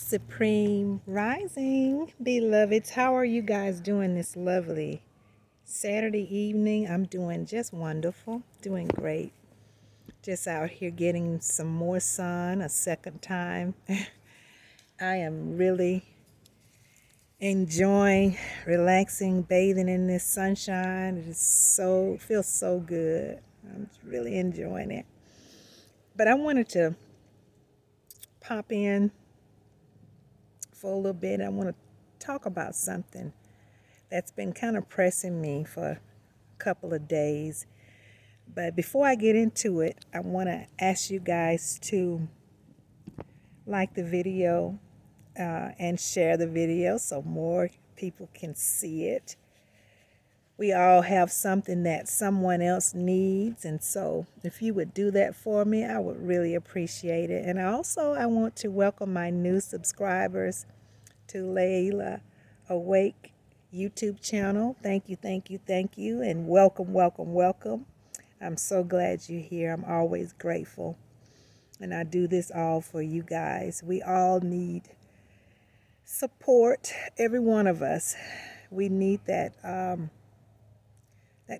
Supreme Rising, beloveds. How are you guys doing this lovely Saturday evening? I'm doing just wonderful, doing great. Just out here getting some more sun a second time. I am really enjoying relaxing, bathing in this sunshine. It is feels so good. I'm really enjoying it. But I wanted to pop in for a little bit. I want to talk about something that's been kind of pressing me for a couple of days. But before I get into it, I want to ask you guys to like the video and share the video so more people can see it. We all have something that someone else needs, and so if you would do that for me, I would really appreciate it. And also, I want to welcome my new subscribers to Layla Awake YouTube channel. Thank you, thank you, thank you, and welcome, welcome, welcome. I'm so glad you're here. I'm always grateful, and I do this all for you guys. We all need support, every one of us. We need that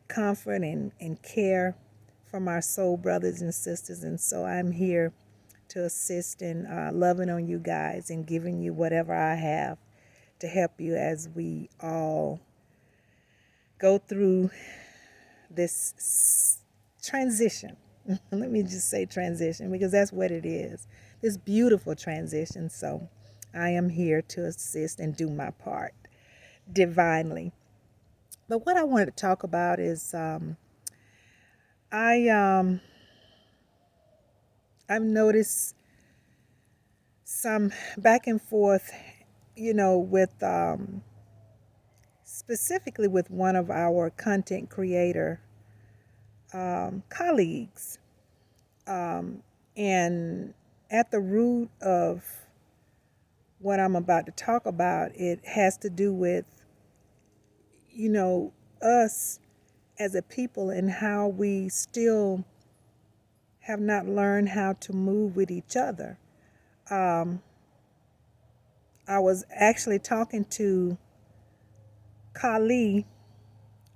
comfort and care from our soul brothers and sisters, and so I'm here to assist in loving on you guys and giving you whatever I have to help you as we all go through this transition. Let me just say transition, because that's what it is. This beautiful transition. So I am here to assist and do my part divinely. But what I wanted to talk about is I've noticed some back and forth, with specifically with one of our content creator colleagues. And at the root of what I'm about to talk about, it has to do with, us as a people and how we still have not learned how to move with each other. I was actually talking to Kali,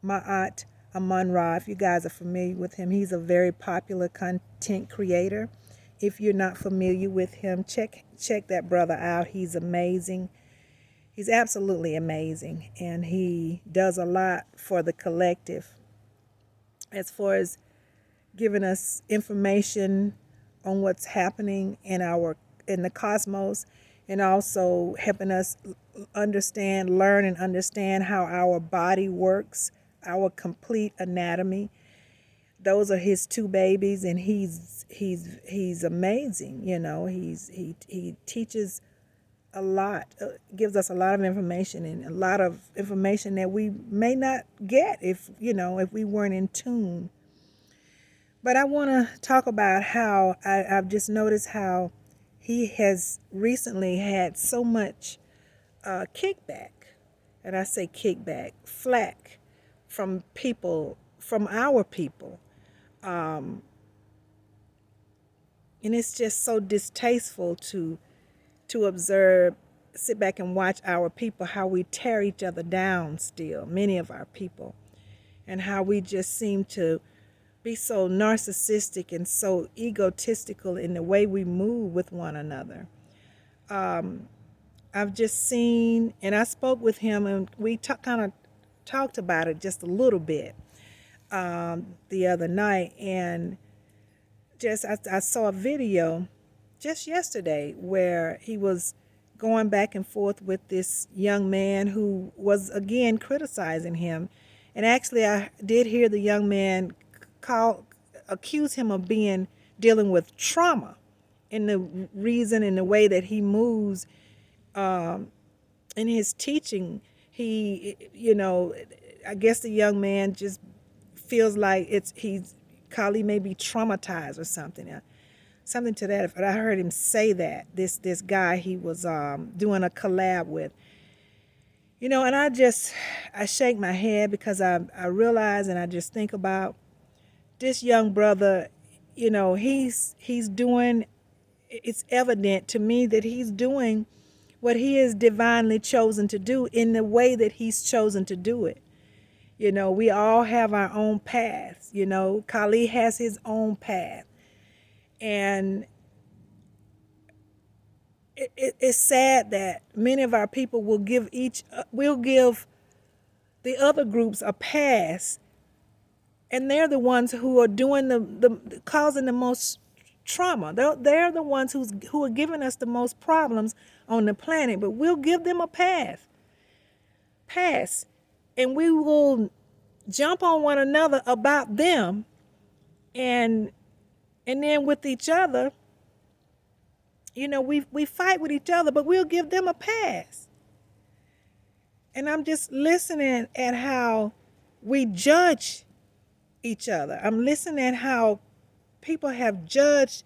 my aunt Amon Ra. If you guys are familiar with him, he's a very popular content creator. If you're not familiar with him, check that brother out. He's amazing. He's absolutely amazing, and he does a lot for the collective as far as giving us information on what's happening in the cosmos, and also helping us learn and understand how our body works, our complete anatomy. Those are his two babies, and he's amazing. He teaches a lot, gives us a lot of information, and a lot of information that we may not get if we weren't in tune. But I want to talk about how I've just noticed how he has recently had so much kickback, and I say kickback, flack from our people. And it's just so distasteful to observe, sit back and watch our people, how we tear each other down still, many of our people, and how we just seem to be so narcissistic and so egotistical in the way we move with one another. I've just seen, and I spoke with him, and we kind of talked about it just a little bit the other night, and I saw a video just yesterday where he was going back and forth with this young man who was again criticizing him. And actually, I did hear the young man accuse him of dealing with trauma in the reason and the way that he moves in his teaching. I guess the young man just feels like Kali may be traumatized or something to that effect. I heard him say that this guy he was doing a collab with, and I shake my head, because I realize, and I just think about this young brother. He's doing, it's evident to me that he's doing what he is divinely chosen to do in the way that he's chosen to do it. We all have our own paths. Kali has his own path. And it's sad that many of our people will give the other groups a pass, and they're the ones who are doing the causing the most trauma. They're the ones who are giving us the most problems on the planet, but we'll give them a pass, and we will jump on one another about them, and then with each other, we fight with each other, but we'll give them a pass. And I'm just listening at how we judge each other. I'm listening at how people have judged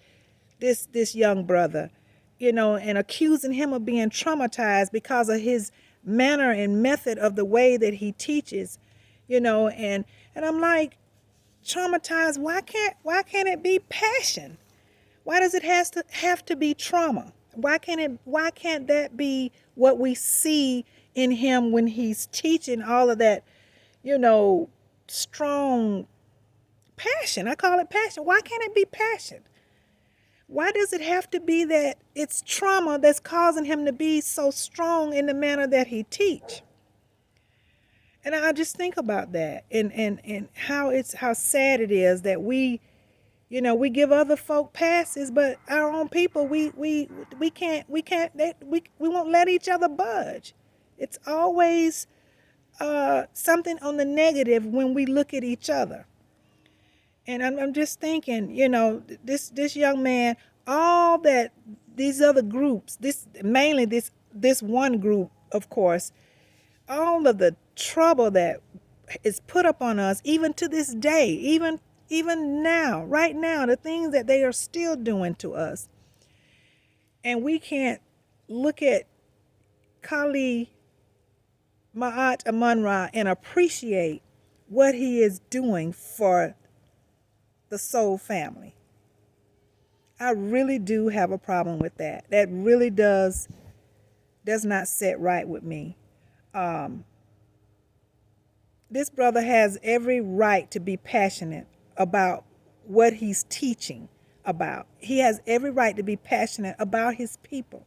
this young brother, and accusing him of being traumatized because of his manner and method of the way that he teaches, and I'm like, traumatized, why can't it be passion? Why does it have to be trauma? Why can't that be what we see in him when he's teaching all of that, strong passion? I call it passion. Why can't it be passion? Why does it have to be that it's trauma that's causing him to be so strong in the manner that he teach? And I just think about that and how sad it is that we give other folk passes, but our own people, we won't let each other budge. It's always something on the negative when we look at each other. And I'm just thinking, this young man, all that these other groups, mainly this one group, of course, all of the trouble that is put up on us, even to this day, even now, right now, the things that they are still doing to us. And we can't look at Kali Ma'at Amun-Ra and appreciate what he is doing for the soul family. I really do have a problem with that. That really does not sit right with me. This brother has every right to be passionate about what he's teaching about. He has every right to be passionate about his people.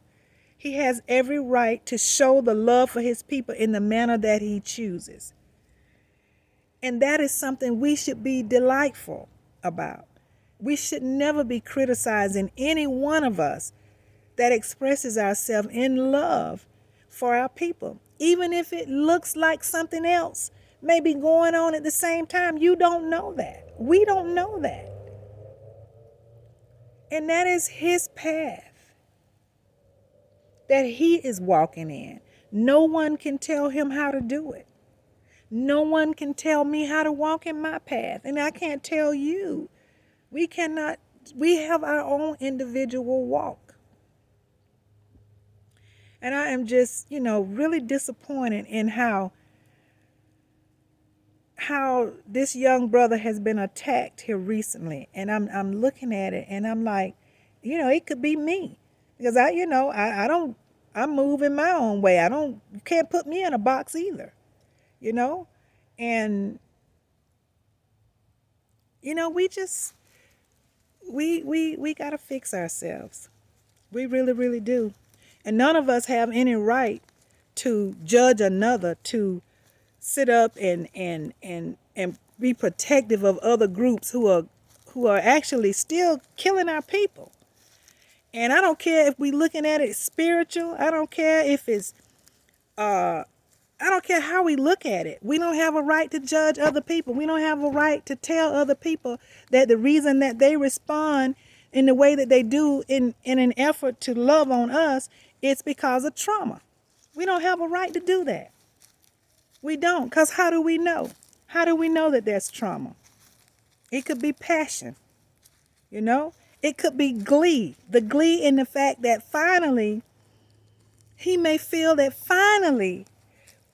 He has every right to show the love for his people in the manner that he chooses. And that is something we should be delightful about. We should never be criticizing any one of us that expresses ourselves in love for our people. Even if it looks like something else may be going on at the same time, you don't know that. We don't know that. And that is his path that he is walking in. No one can tell him how to do it. No one can tell me how to walk in my path, and I can't tell you. We have our own individual walk. And I am just, really disappointed in how this young brother has been attacked here recently. And I'm looking at it and I'm like, it could be me. Because I move in my own way. You can't put me in a box either, and, we got to fix ourselves. We really, really do. And none of us have any right to judge another, to sit up and be protective of other groups who are actually still killing our people. And I don't care if we looking at it spiritual. I don't care if it's I don't care how we look at it. We don't have a right to judge other people. We don't have a right to tell other people that the reason that they respond in the way that they do in an effort to love on us, it's because of trauma. We don't have a right to do that. We don't, because how do we know? How do we know that there's trauma? It could be passion, It could be glee. The glee in the fact that finally, he may feel that finally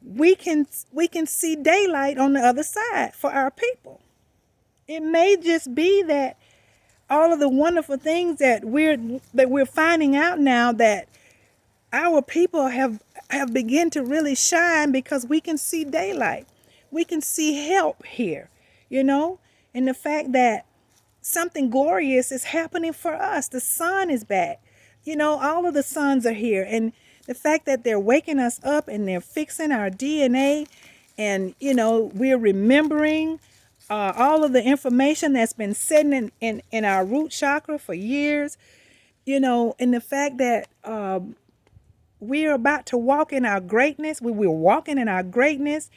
we can see daylight on the other side for our people. It may just be that all of the wonderful things that we're finding out now, that our people have begun to really shine because we can see daylight. We can see help here, you know, and the fact that something glorious is happening for us. The sun is back. You know, all of the suns are here. And the fact that they're waking us up and they're fixing our DNA and, you know, we're remembering all of the information that's been sitting in our root chakra for years, you know, and the fact that we're about to walk in our greatness. We're walking in our greatness.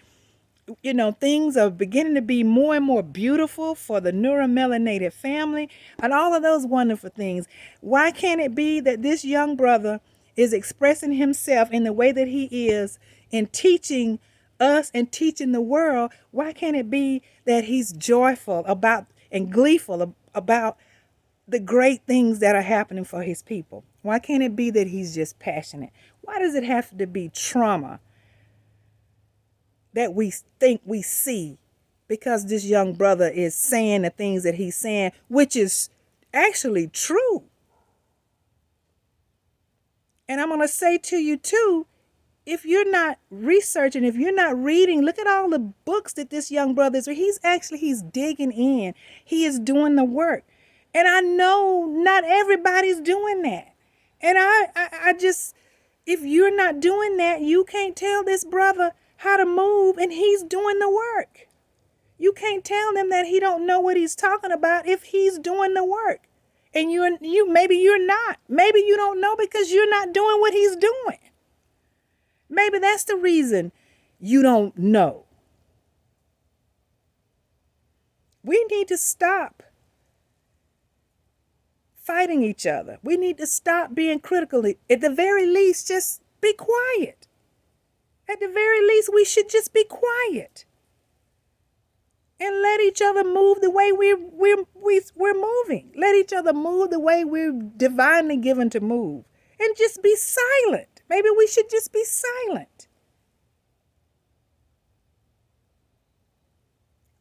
You know, things are beginning to be more and more beautiful for the neuromelanated family and all of those wonderful things. Why can't it be that this young brother is expressing himself in the way that he is in teaching us and teaching the world? Why can't it be that he's joyful about and gleeful about the great things that are happening for his people? Why can't it be that he's just passionate? Why does it have to be trauma that we think we see because this young brother is saying the things that he's saying, which is actually true? And I'm going to say to you too, if you're not researching, if you're not reading, look at all the books that this young brother is. He's digging in. He is doing the work. And I know not everybody's doing that. And I just, if you're not doing that, you can't tell this brother how to move, and he's doing the work. You can't tell him that he don't know what he's talking about if he's doing the work. And maybe you're not. Maybe you don't know because you're not doing what he's doing. Maybe that's the reason you don't know. We need to stop fighting each other. We need to stop being critical. At the very least, just be quiet. At the very least, we should just be quiet and let each other move the way we're moving. Let each other move the way we're divinely given to move, and just be silent. Maybe we should just be silent.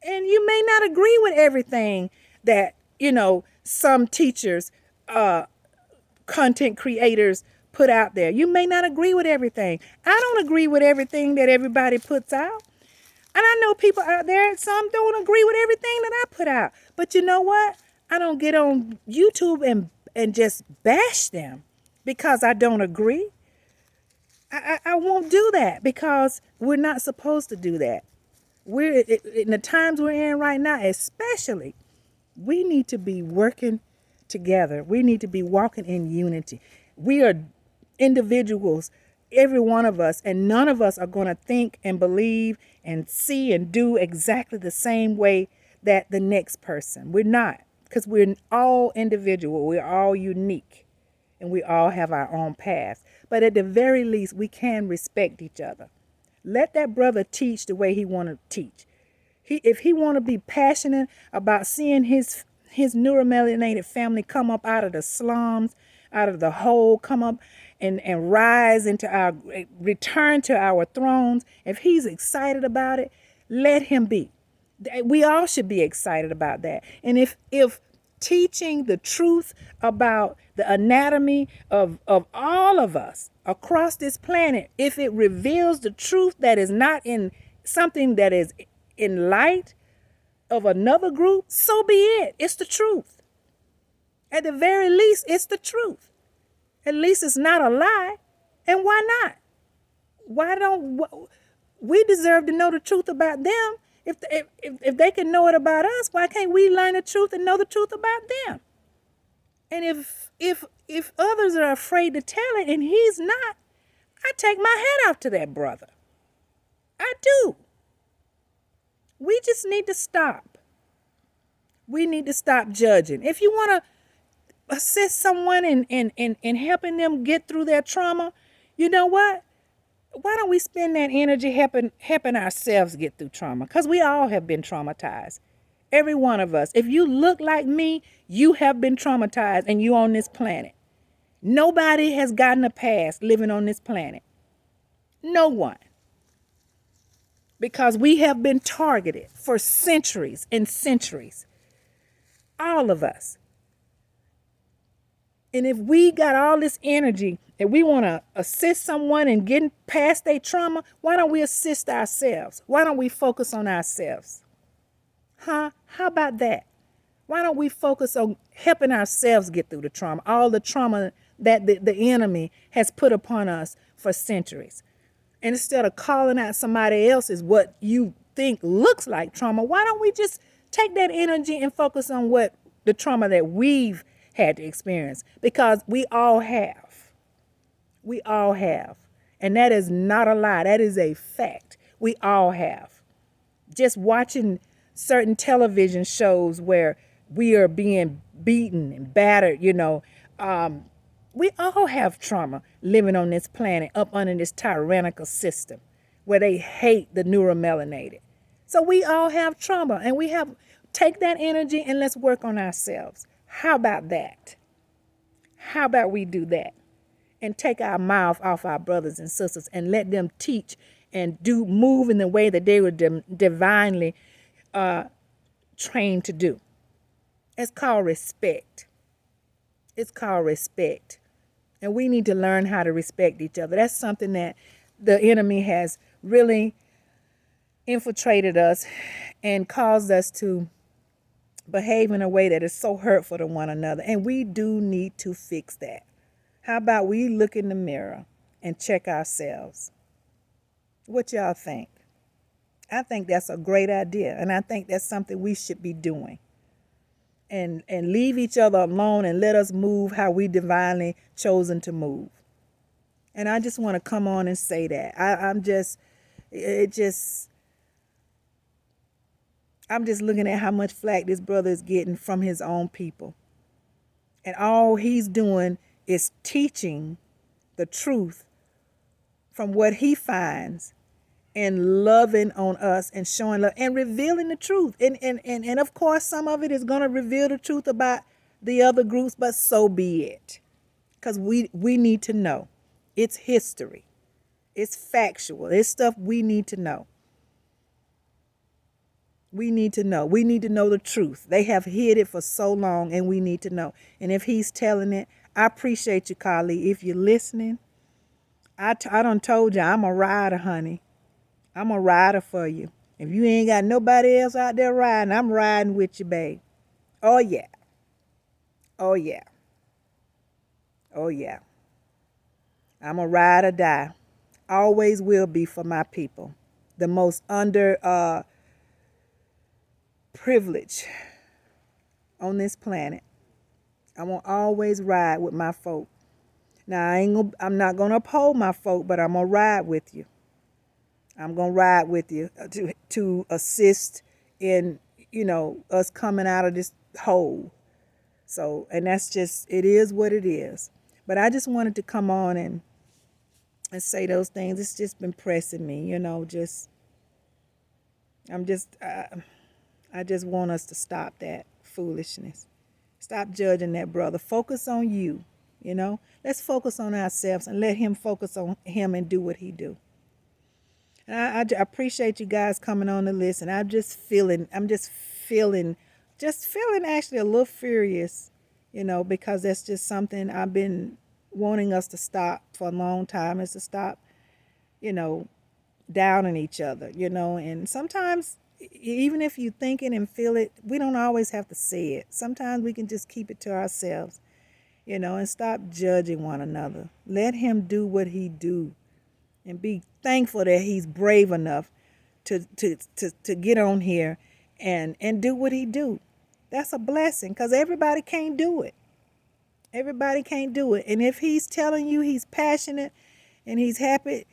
And you may not agree with everything that, you know, some teachers, content creators put out there. You may not agree with everything. I don't agree with everything that everybody puts out. And I know people out there, some don't agree with everything that I put out. But you know what? I don't get on YouTube and just bash them because I don't agree. I won't do that because we're not supposed to do that. We're in the times we're in right now, especially, we need to be working together. We need to be walking in unity. We are individuals, every one of us, and none of us are going to think and believe and see and do exactly the same way that the next person. We're not, because we're all individual. We're all unique, and we all have our own paths. But at the very least, we can respect each other. Let that brother teach the way he want to teach. If he want to be passionate about seeing his neuromelanated family come up out of the slums, out of the hole, come up and rise into our, return to our thrones. If he's excited about it, let him be. We all should be excited about that. And if teaching the truth about the anatomy of all of us across this planet, if it reveals the truth that is not in something that is in light of another group, so be it. It's the truth. At the very least, it's the truth. At least it's not a lie. And why not? Why don't we deserve to know the truth about them? If they can know it about us, why can't we learn the truth and know the truth about them? And if others are afraid to tell it and he's not, I take my hat off to that brother. I do. We just need to stop. We need to stop judging. If you want to assist someone in helping them get through their trauma, you know what? Why don't we spend that energy helping ourselves get through trauma? Because we all have been traumatized. Every one of us. If you look like me, you have been traumatized and you on this planet. Nobody has gotten a pass living on this planet. No one. Because we have been targeted for centuries and centuries. All of us. And if we got all this energy and we want to assist someone in getting past their trauma, why don't we assist ourselves? Why don't we focus on ourselves? Huh? How about that? Why don't we focus on helping ourselves get through the trauma, all the trauma that the enemy has put upon us for centuries? And instead of calling out somebody else's what you think looks like trauma, why don't we just take that energy and focus on what the trauma that we've had to experience? Because we all have. We all have. And that is not a lie. That is a fact. We all have. Just watching certain television shows where we are being beaten and battered, we all have trauma living on this planet up under this tyrannical system where they hate the neuromelanated. So we all have trauma, and we have take that energy and let's work on ourselves. How about that? How about we do that and take our mouth off our brothers and sisters and let them teach and move in the way that they were divinely trained to do. It's called respect. It's called respect. And we need to learn how to respect each other. That's something that the enemy has really infiltrated us and caused us to behave in a way that is so hurtful to one another. And we do need to fix that. How about we look in the mirror and check ourselves? What y'all think? I think that's a great idea. And I think that's something we should be doing. And leave each other alone and let us move how we divinely chosen to move. And I just want to come on and say that. I'm just looking at how much flack this brother is getting from his own people. And all he's doing is teaching the truth from what he finds and loving on us and showing love and revealing the truth. And of course, some of it is going to reveal the truth about the other groups, but so be it. Because we need to know. It's history. It's factual. It's stuff we need to know. We need to know. We need to know the truth. They have hid it for so long, and we need to know. And if he's telling it, I appreciate you, Carly. If you're listening, I done told you I'm a rider, honey. I'm a rider for you. If you ain't got nobody else out there riding, I'm riding with you, babe. Oh, yeah. Oh, yeah. Oh, yeah. I'm a ride or die. Always will be for my people. The most privileged on this planet. I will to ride with my folk. Now, I'm not going to uphold my folk, but I'm going to ride with you. I'm going to ride with you to assist in, us coming out of this hole. So, and that's just, it is what it is. But I just wanted to come on and say those things. It's just been pressing me, I just want us to stop that foolishness. Stop judging that brother. Focus on you, Let's focus on ourselves and let him focus on him and do what he do. And I appreciate you guys coming on to listen. I'm just feeling actually a little furious, because that's just something I've been wanting us to stop for a long time, is to stop, downing each other, and sometimes even if you think it and feel it, we don't always have to say it. Sometimes we can just keep it to ourselves, and stop judging one another. Let him do what he do. And be thankful that he's brave enough to get on here and do what he do. That's a blessing, because everybody can't do it. Everybody can't do it. And if he's telling you he's passionate and he's happy,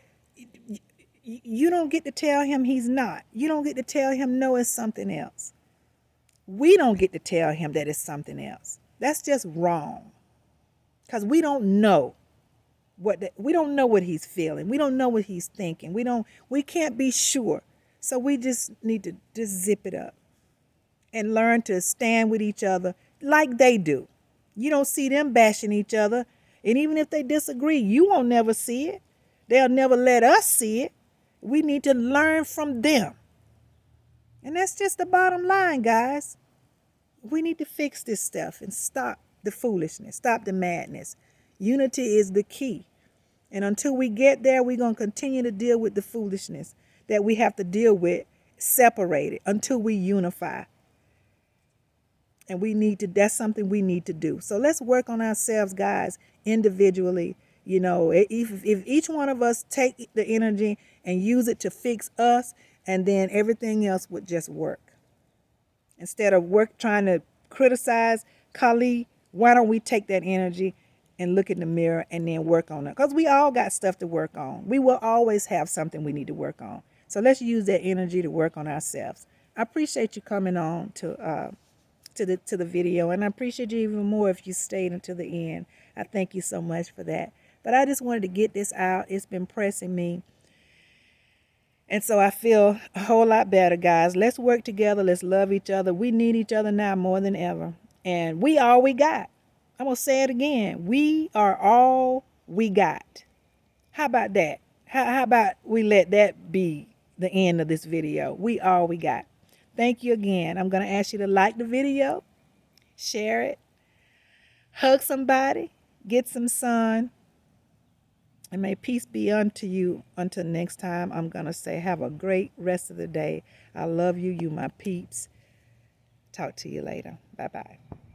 you don't get to tell him he's not. You don't get to tell him no, it's something else. We don't get to tell him that it's something else. That's just wrong, because we don't know. We don't know what he's feeling. We don't know what he's thinking. We can't be sure. So we just need to just zip it up and learn to stand with each other like they do. You don't see them bashing each other. And even if they disagree, you won't never see it. They'll never let us see it. We need to learn from them. And that's just the bottom line, guys. We need to fix this stuff and stop the foolishness. Stop the madness. Unity is the key. And until we get there, we're going to continue to deal with the foolishness that we have to deal with separated until we unify. And that's something we need to do. So let's work on ourselves, guys, individually. You know, if each one of us take the energy and use it to fix us, and then everything else would just work. Instead of trying to criticize Kali, why don't we take that energy and look in the mirror and then work on it? Because we all got stuff to work on. We will always have something we need to work on. So let's use that energy to work on ourselves. I appreciate you coming on to the video, and I appreciate you even more if you stayed until the end. I thank you so much for that. But I just wanted to get this out. It's been pressing me. And so I feel a whole lot better, guys. Let's work together. Let's love each other. We need each other now more than ever. And we all we got. I'm going to say it again. We are all we got. How about that? How about we let that be the end of this video? We all we got. Thank you again. I'm going to ask you to like the video, share it, hug somebody, get some sun, and may peace be unto you until next time. I'm going to say have a great rest of the day. I love you, you my peeps. Talk to you later. Bye-bye.